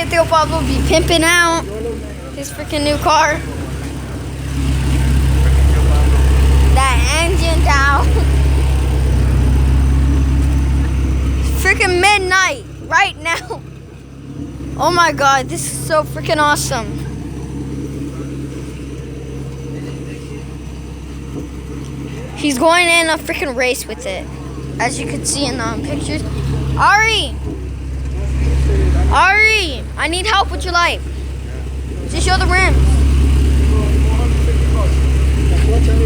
at Theo Pablo be pimping out his freaking new car. That engine down. Freaking midnight right now. Oh my god, this is so freaking awesome. He's going in a freaking race with it, as you can see in the pictures. Ari, I need help with your life. Just show the rims.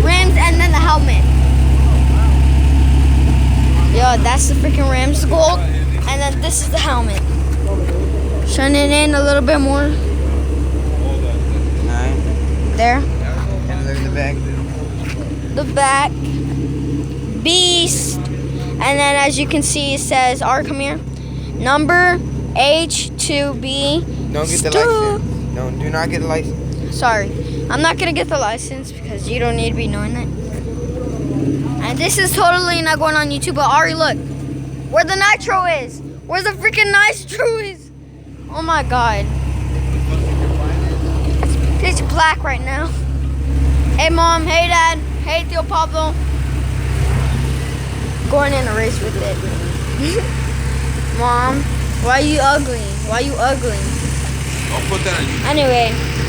Rims and then the helmet. Yo, that's the freaking rims gold, and then this is the helmet. Shine it in a little bit more. There. And look at the back. The back. Beast. And then as you can see, it says, come here. Number H2B. Don't get the license. No, do not get the license. Sorry. I'm not going to get the license because you don't need to be knowing that. And this is totally not going on YouTube, but Ari, look. Where the nitro is. Where the freaking nitro is. Oh my god. It's pitch black right now. Hey mom, hey dad, hey Theo Pablo. Going in a race with it. Mom, why are you ugly? Why are you ugly? I'll put that on you. Anyway.